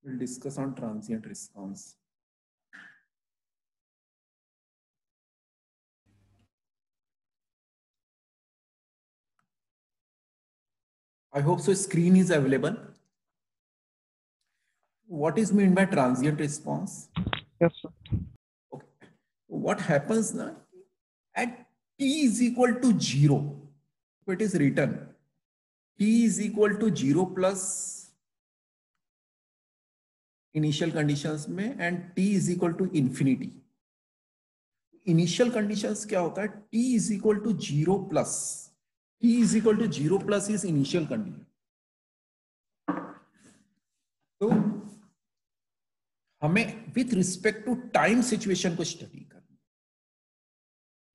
We'll discuss on transient response. I hope so. Screen is available. What is meant by transient response? Yes, sir. Okay. What happens now at t is equal to 0? So it is written t is equal to 0 plus initial conditions में and t is equal to infinity. Initial conditions क्या होता है? t is equal to 0 plus. t is equal to 0 plus is initial condition. तो हमें with respect to time situation को study करना,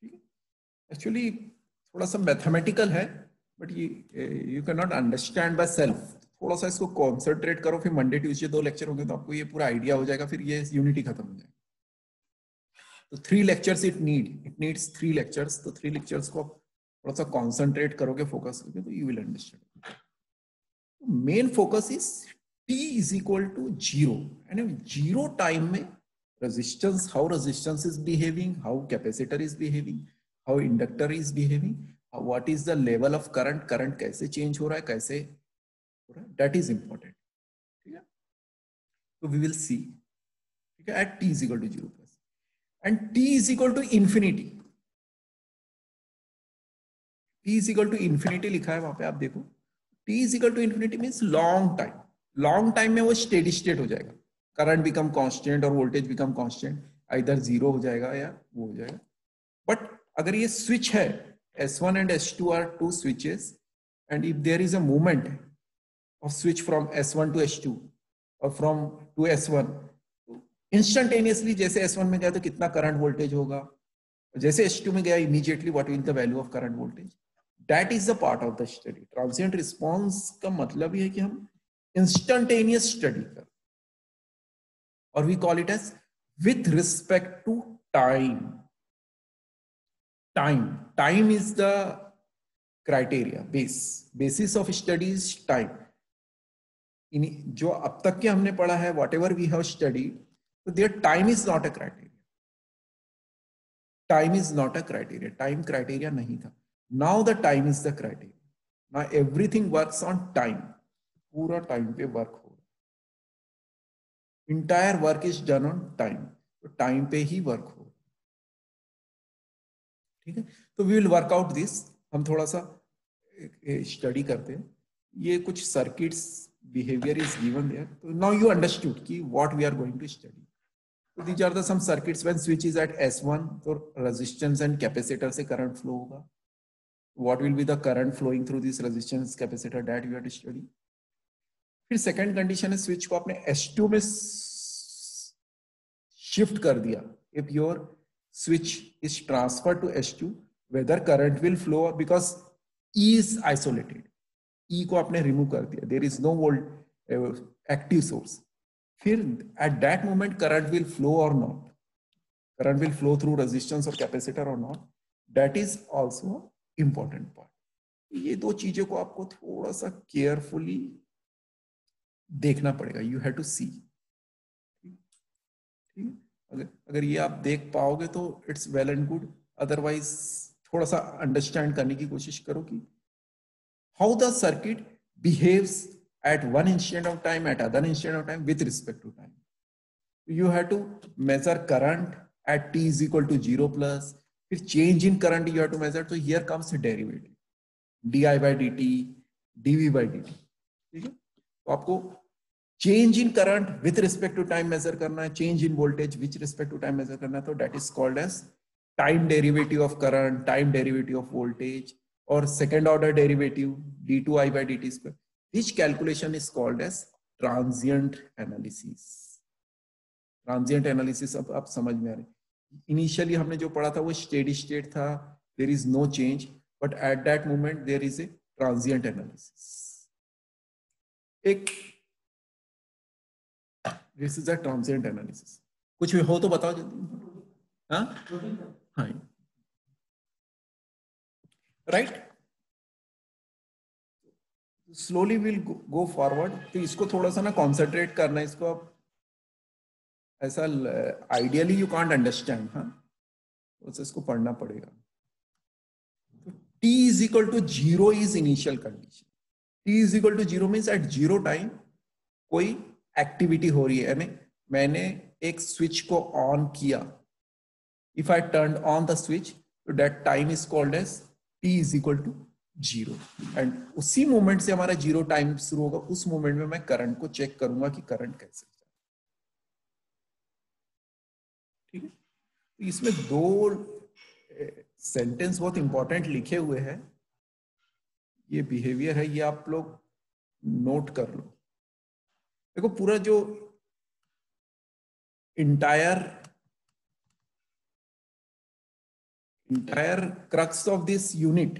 ठीक है. एक्चुअली थोड़ा सा मैथमेटिकल है, but you can not understand by self. थोड़ा सा इसको कॉन्सेंट्रेट करो, फिर मंडे ट्यूसडे 2 लेक्चर होंगे तो आपको ये पूरा आइडिया हो जाएगा, फिर ये यूनिटी खत्म हो जाएगी. तो 3 लेक्चर्स इट नीड्स 3 लेक्चर्स. तो 3 लेक्चर्स को थोड़ा सा कॉन्सेंट्रेट करोगे, फोकस करोगे, तो you will understand. Main focus is t is equal to 0, and 0 time में resistance, how resistance is behaving, how capacitor is behaving, how inductor is behaving, what is the level of current, current कैसे change हो रहा है, कैसे हो रहा है, that is important. ठीक है. तो we will see, ठीक है, at t is equal to 0 plus and t is equal to infinity. t is equal to infinity लिखा है वहां पे, आप देखो. t is equal to infinity means long time. Long time में वो स्टेडी स्टेट हो जाएगा. करंट बिकम कांस्टेंट और वोल्टेज बिकम कांस्टेंट, आइदर 0 हो जाएगा या वो हो जाएगा. बट अगर ये स्विच है, S1 and S2 are 2 switches, and if there is a movement of switch from S1 to S2 और फ्रॉम टू S1, इंस्टेंटेनियसली जैसे S1 में गया तो कितना करंट वोल्टेज होगा, जैसे S2 में गया immediately what will the value of current voltage. That is the part of the study. Transient response का मतलब ये है कि हम instantaneous study कर, और we call it as with respect to time. Time is the criteria, basis of study is time. जो अब तक के हमने पढ़ा है, whatever we have studied, so their time is not a criteria. Time criteria नहीं था. Now the time is the criteria. Now everything works on time. पूरा टाइम पे वर्क हो रहा है. Entire work is done on time. तो time पे ही वर्क हो रहा है. ठीक है. तो we will work out this. हम थोड़ा सा स्टडी करते हैं. ये कुछ circuits behaviour is given there. तो नाउ यू अंडरस्टूड कि what we are going to study. तो these are the some circuits. When switch is at S1, तो रेजिस्टेंस एंड कैपेसिटर से करंट फ्लो होगा. What will be the current flowing through this resistance capacitor, that we are to study. फिर second condition है, switch को आपने S2 में shift कर दिया. If your switch is transfer to S2, whether current will flow, because E is isolated. E को आपने remove कर दिया, there is no volt active source. फिर at that moment current will flow और not, current will flow through resistance और capacitor और not. That is also important part. ये दो चीजों को आपको थोड़ा सा केयरफुली देखना पड़ेगा. You have to see. ठीक. अगर ये आप देख पाओगे तो it's well and good. Otherwise थोड़ा सा अंडरस्टैंड करने की कोशिश करो कि how the circuit behaves at one instant of time, at other instant of time, with respect to time. You have to measure current at t is equal to 0 plus. फिर change in current you have to measure. तो here comes derivative, di/dt, dv/dt. ठीक है. तो आपको change in current with respect to time measure करना है, change in voltage with respect to time measure करना है. तो that is called as time derivative of current, time derivative of voltage, और second order derivative d2i/dt². This calculation is called as transient analysis. Transient analysis अब आप समझ में आ रहे. Initially हमने जो पढ़ा था वो स्टेडी स्टेट था, there is no change, but at that moment there is a transient analysis. एक this is a transient analysis. कुछ भी हो तो बताओ जल्दी. हाँ, right. Slowly will go forward. तो इसको थोड़ा सा ना कॉन्सेंट्रेट करना है, इसको आप ऐसा आइडियली यू कांट अंडरस्टैंड, हाँ, तो इसको पढ़ना पड़ेगा। तो t is equal to 0 is initial condition. t is equal to 0 means at 0 time कोई एक्टिविटी हो रही है, यानी मैंने एक स्विच को ऑन किया, if I turn on the switch, तो that time is called as t is equal to 0। And उसी मोमेंट से हमारा 0 टाइम शुरू होगा, उस मोमेंट में मैं करंट को चेक करूंगा कि करंट कैसे, ठीक है। तो इसमें दो सेंटेंस बहुत इंपॉर्टेंट लिखे हुए हैं, ये बिहेवियर है, ये आप लोग नोट कर लो। देखो पूरा जो entire crux of this unit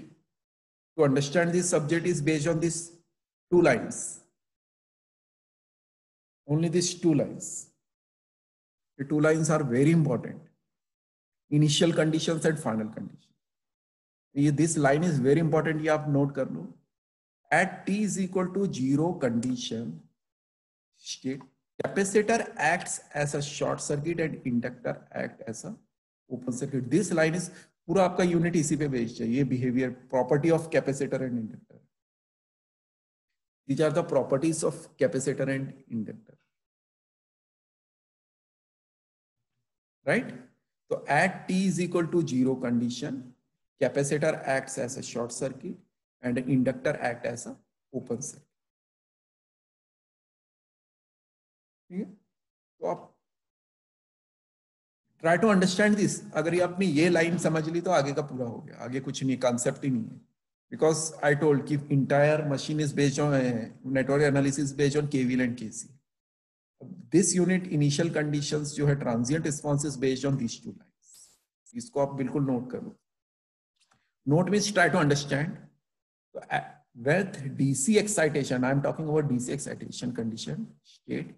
to understand this subject is based on these two lines, only these two lines. The two lines are very important, initial conditions and final conditions. This line is very important, ये आप note कर लो। at t is equal to 0 condition state, capacitor acts as a short circuit and inductor act as a open circuit. This line is पूरा आपका unit इसी पे based है, ये behaviour, property of capacitor and inductor. These are the properties of capacitor and inductor, right? So at t is equal to 0 condition, capacitor acts as a short circuit and inductor act as a open circuit. ठीक है, तो आप try to understand this. अगर ये आपने ये line समझ ली तो आगे का पूरा हो गया, आगे कुछ नहीं, कॉन्सेप्ट ही नहीं है। बिकॉज आई टोल्ड कि entire machine is based on network analysis based on KVL and KC. This unit initial conditions जो है, transient response is based on this two lines. इसको आप बिल्कुल नोट करो। Note means try to understand. With DC excitation, I am talking about DC excitation condition state,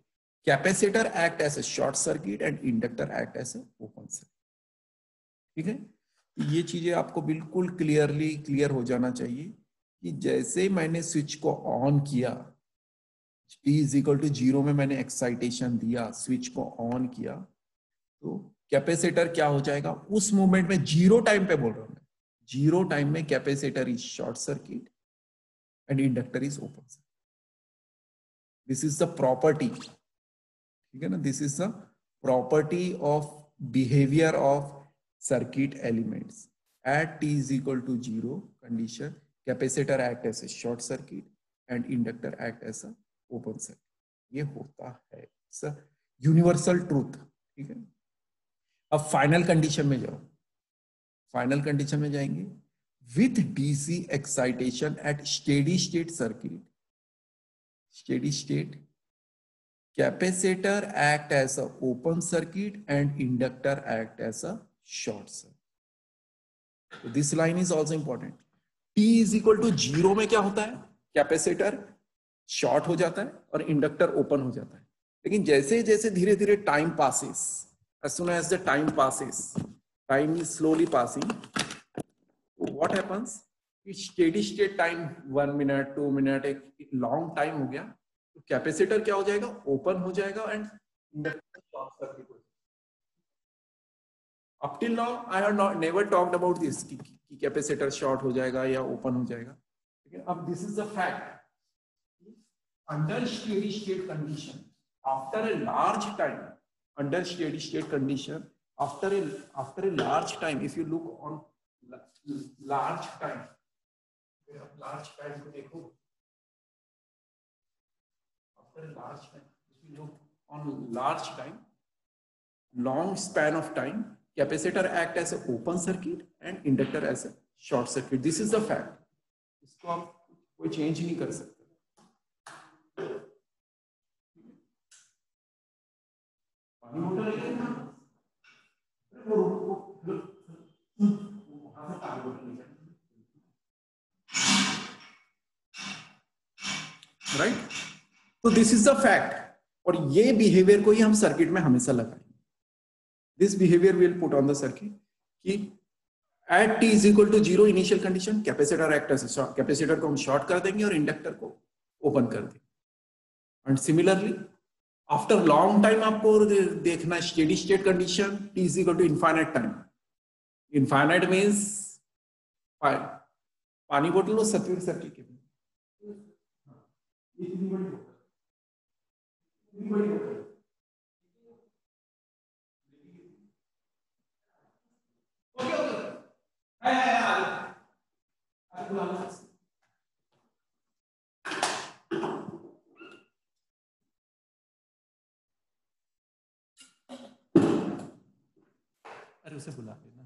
capacitor act as a short circuit and inductor act as a open circuit. ठीक है, ये चीजें आपको बिल्कुल क्लियर हो जाना चाहिए कि जैसे मैंने स्विच को ऑन किया, T इज इक्वल टू 0 में मैंने एक्साइटेशन दिया, स्विच को ऑन किया, तो कैपेसिटर क्या हो जाएगा उस मोमेंट में, 0 टाइम पे बोल रहा हूं मैं, 0 टाइम में capacitor is short circuit and inductor is open circuit. This is the property, ठीक है ना, this is the property of behavior of circuit elements. At t is equal to 0 condition, capacitor act as a short circuit and inductor act as a open circuit. ये होता है, it's a universal truth, ठीक है। अब final condition में जाओ, final condition में जाएंगे। With DC excitation at steady state circuit, steady state, capacitor act as a open circuit and inductor act as a short circuit. So this line is also important. T is equal to 0 में क्या होता है, capacitor short हो जाता है और inductor open हो जाता है। लेकिन जैसे जैसे धीरे धीरे time passes, as soon as the time passes, time is slowly passing, what happens, steady state time 1 minute 2 minute, एक लॉन्ग टाइम हो गया, तो कैपेसिटर क्या हो जाएगा, ओपन हो जाएगा एंड इंडक्टर शॉर्ट सर्किट हो जाएगा। Up till now I have not never talked about this कि कैपेसिटर शॉर्ट हो जाएगा या ओपन हो जाएगा, ठीक है। अब this is the fact, under steady state condition, after a large time, under steady state condition, after a large time, if you look on large time, large time को देखो, after large time, if you look on large time, long span of time, capacitor act as an open circuit and inductor as a short circuit. This is the fact, इसको आप कोई change नहीं कर सकते। पानी बोतल लेके ना, राइट, तो दिस इज द फैक्ट, और ये बिहेवियर को ही हम सर्किट में हमेशा लगाएंगे। This behaviour will put on the circuit कि at t is equal to 0 initial condition, capacitor act as, capacitor को हम शॉर्ट कर देंगे और इंडक्टर को ओपन कर देगा। And similarly after long time आपको देखना steady state condition, t is equal to infinite time. Infinite means पानी बोतल लो सतवीर सर की अरे उसे बुला लेना।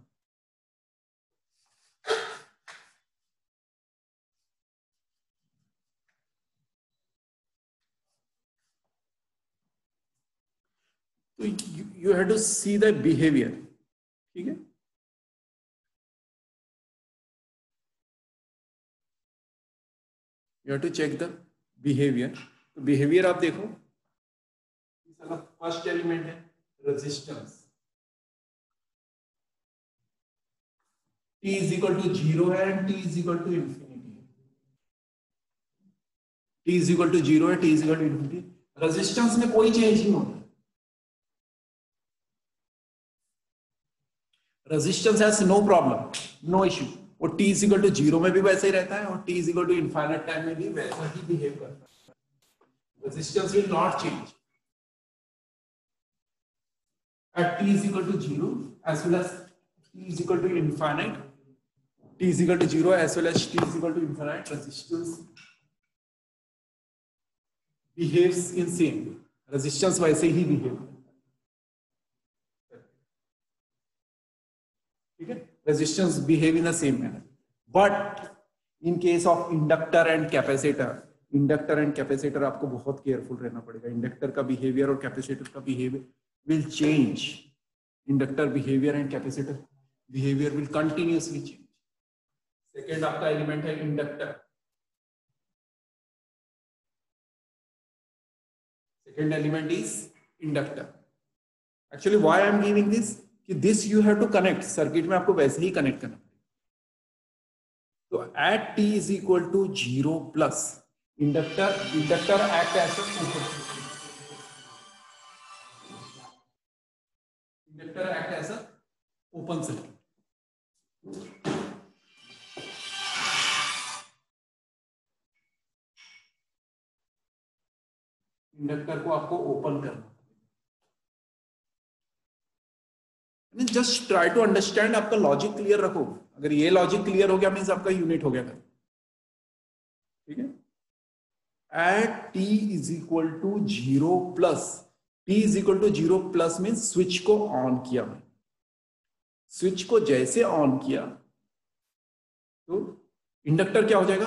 तो you have to see the behavior, ठीक है। You have to check the behavior। तो behavior आप देखो, फर्स्ट एलिमेंट है resistance, t is equal to 0 है and t is equal to infinity है। t इज इक्वल टू 0 है, t is equal to infinity. Resistance में कोई चेंज नहीं होता। Resistance has no problem, no issue. वो t इज इक्वल टू 0 में भी वैसे ही रहता है और t is equal to infinite time में भी वैसा ही बिहेव करता है। Resistance will not change at t is equal to 0 as well as t is equal to infinite, t is equal to 0 as well as t is equal to infinite, resistance behaves in same way। resistance वैसे ही behave, ठीक है। resistance behave in the same manner, but in case of inductor and capacitor, inductor and capacitor आपको बहुत careful रहना पड़ेगा। Inductor का behaviour और capacitor का behaviour will change। inductor behavior and capacitor behavior will continuously change। Second आपका element है inductor. Second element is inductor. Actually why I am giving this, कि this you have to connect, circuit में आपको वैसे ही connect करना पड़ेगा। तो at t is equal to 0 plus inductor act as inductor act as a open circuit. Inductor को आपको ओपन करना। जस्ट ट्राई टू अंडरस्टैंड, आपका लॉजिक क्लियर रखो। अगर ये लॉजिक क्लियर हो गया मीन्स आपका यूनिट हो गया, ठीक है। At t is equal to 0 plus, t is equal to 0 plus means switch को ऑन किया मैं। स्विच को जैसे ऑन किया तो इंडक्टर क्या हो जाएगा,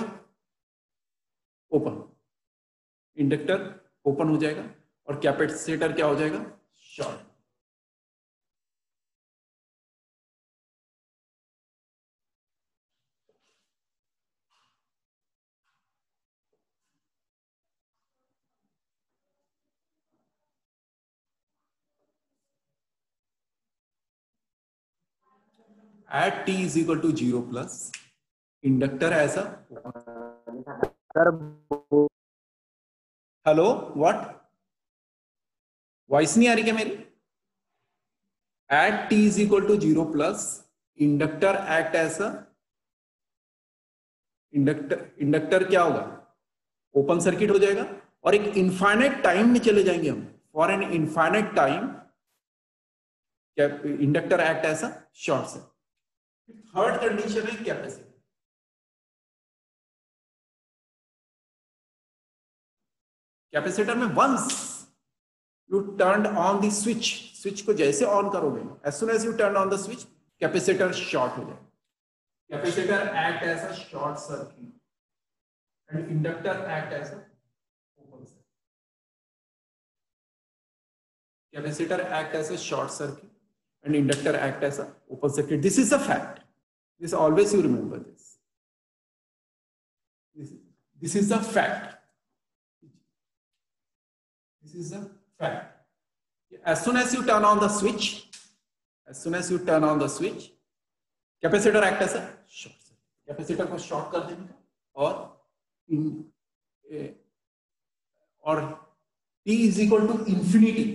ओपन। इंडक्टर ओपन हो जाएगा और कैपेसिटर क्या हो जाएगा, short. at t is equal to 0 plus inductor ऐसा, हेलो व्हाट, वॉइस नहीं आ रही क्या मेरी? at t is equal to 0 plus inductor act ऐसा, इंडक्टर क्या होगा, ओपन सर्किट हो जाएगा और एक इनफाइनाइट टाइम में चले जाएंगे हम। For an infinite time inductor act ऐसा शॉर्ट सर्किट। थर्ड कंडीशन है कैपेसिटर। कैपेसिटर में once you turn on the switch, switch को जैसे ऑन करोगे, as soon as you turn on the switch, capacitor short हो जाएगा। Capacitor act as a short circuit and inductor act as a open circuit. Capacitor act as a short circuit and inductor act as a open circuit. This is a fact. This always you remember this. This is a fact. This is a fact. As soon as you turn on the switch, capacitor act as a short circuit. Capacitor को short कर देने का और और t is equal to infinity,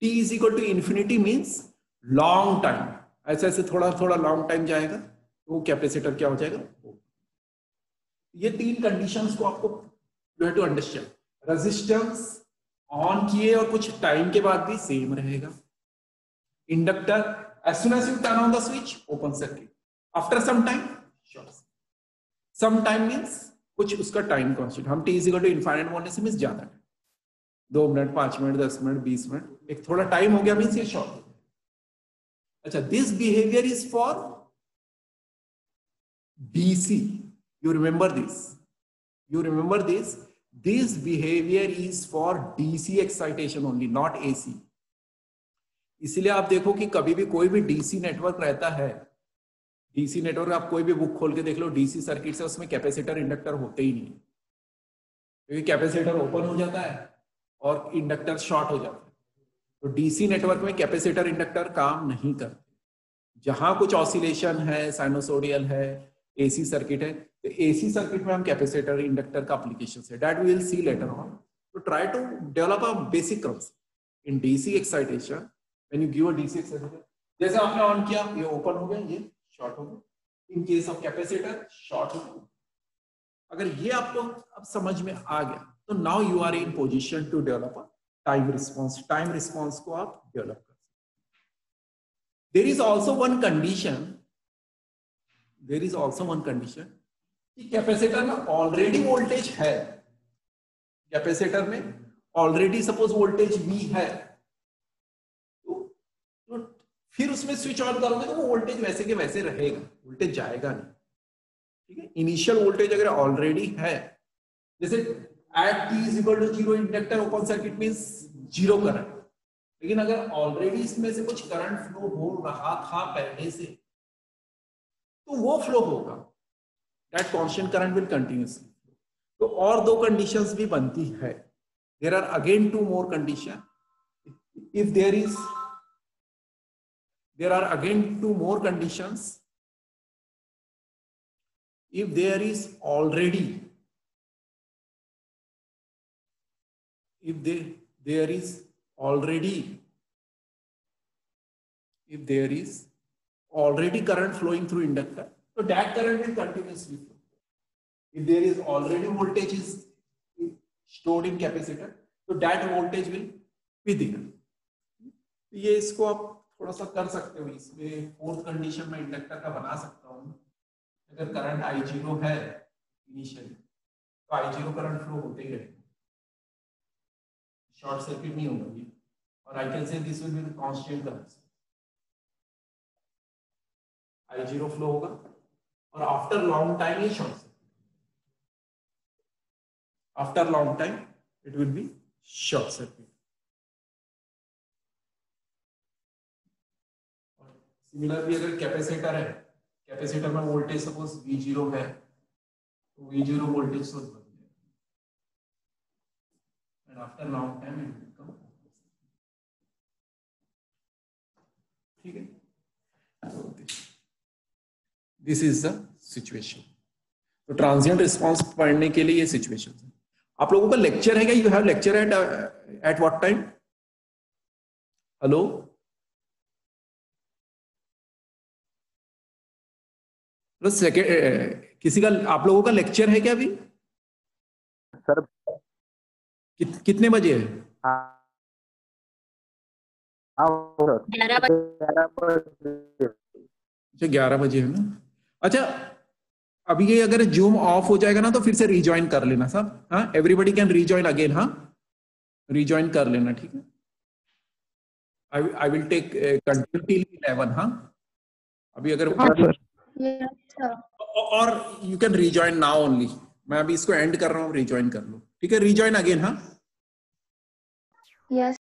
t is equal to infinity means long time, ऐसे ऐसे थोड़ा थोड़ा लॉन्ग टाइम जाएगा तो वो कैपेसिटर क्या हो जाएगा। ये तीन कंडीशंस को आपको you have to understand. Resistance on किए और कुछ टाइम के बाद भी सेम रहेगा। Inductor as soon as you turn on the switch open circuit, after some time short circuit, some time means कुछ उसका टाइम कांस्टेंट, हम t is equal to infinite बोलने से मींस ज्यादा time, 2 minute 5 minute 10 minute 20 minute, एक थोड़ा time हो गया मींस ये शॉर्ट हो गया। अच्छा, this behaviour is for DC, you remember this, you remember this, this behavior is for DC excitation only, not AC। इसलिए आप देखो कि कभी भी कोई भी डीसी नेटवर्क रहता है, डीसी नेटवर्क आप कोई भी बुक खोल के देख लो, डीसी सर्किट से उसमें कैपेसिटर इंडक्टर होते ही नहीं, क्योंकि कैपेसिटर ओपन हो जाता है और इंडक्टर शॉर्ट हो जाता है। तो डीसी नेटवर्क में कैपेसिटर इंडक्टर काम नहीं करते। जहां कुछ ऑसिलेशन है, साइनोसोडियल है, एसी सर्किट है, तो एसी सर्किट में हम कैपेसिटर इंडक्टर का एप्लीकेशन है, that we will see later on. तो try to develop a basic concept in DC excitation. When you give a DC excitation, जैसे आपने ऑन किया ये ओपन हो गया, ये शॉर्ट हो गया, in case of capacitor short हो गया। अगर ये आपको अब समझ में आ गया तो now you are in position to develop a time response. Time response को आप डेवलप कर सकते। There is also one condition, there is also one condition कि कैपेसिटर में ऑलरेडी वोल्टेज है, कैपेसिटर में ऑलरेडी सपोज वोल्टेज V है, फिर उसमें स्विच ऑन करोगे तो वो वोल्टेज वैसे के वैसे रहेगा, वोल्टेज जाएगा नहीं। ठीक है, इनिशियल वोल्टेज अगर ऑलरेडी है, जैसे at t is equal to 0 inductor open circuit means 0 current, लेकिन अगर ऑलरेडी इसमें से कुछ करंट फ्लो हो रहा था पहले से तो वो फ्लो होगा, that constant current will continuously flow. तो और दो कंडीशंस भी बनती है। There are again two more condition. If there are again two more conditions. If there is already, if there is already current flowing through inductor, so that current will continuously flow. If there is already voltage is stored in capacitor, so that voltage will be there. ये इसको आप थोड़ा सा कर सकते हो। इसमें fourth condition में इंडक्टर का बना सकता हूँ। अगर करंट I0 है इनिशियली तो I0 करंट फ्लो होते ही रहेगा, शॉर्ट सर्किट नहीं होगा ये। और I can say this will be the constant current, I0 flow होगा और आफ्टर लॉन्ग टाइम ये short circuit, after long time it will be short circuit. Similarly अगर कैपेसिटर है, कैपेसिटर में वोल्टेज सपोज V0 है तो V0 वोल्टेज सोर्स बन जाएगा and after long time it will come. ठीक है, दिस इज द सिचुएशन। तो ट्रांजिएंट रिस्पांस पढ़ने के लिए ये सिचुएशन है। आप लोगों का लेक्चर है क्या? You have lecture at what time? Hello, किसी का आप लोगों का लेक्चर है क्या अभी? सर कितने बजे है? 11 बजे। अच्छा 11 बजे है ना। अच्छा अभी ये अगर जूम ऑफ हो जाएगा ना तो फिर से रिजॉइन कर लेना सब। हाँ, एवरीबडी कैन रिजॉइन अगेन। हाँ, रिजॉइन कर लेना, ठीक है। I will take continue till 11। हाँ, अभी अगर और you can rejoin now only. मैं अभी इसको एंड कर रहा हूँ, रिजॉइन कर लो, ठीक है। Rejoin again. हाँ यस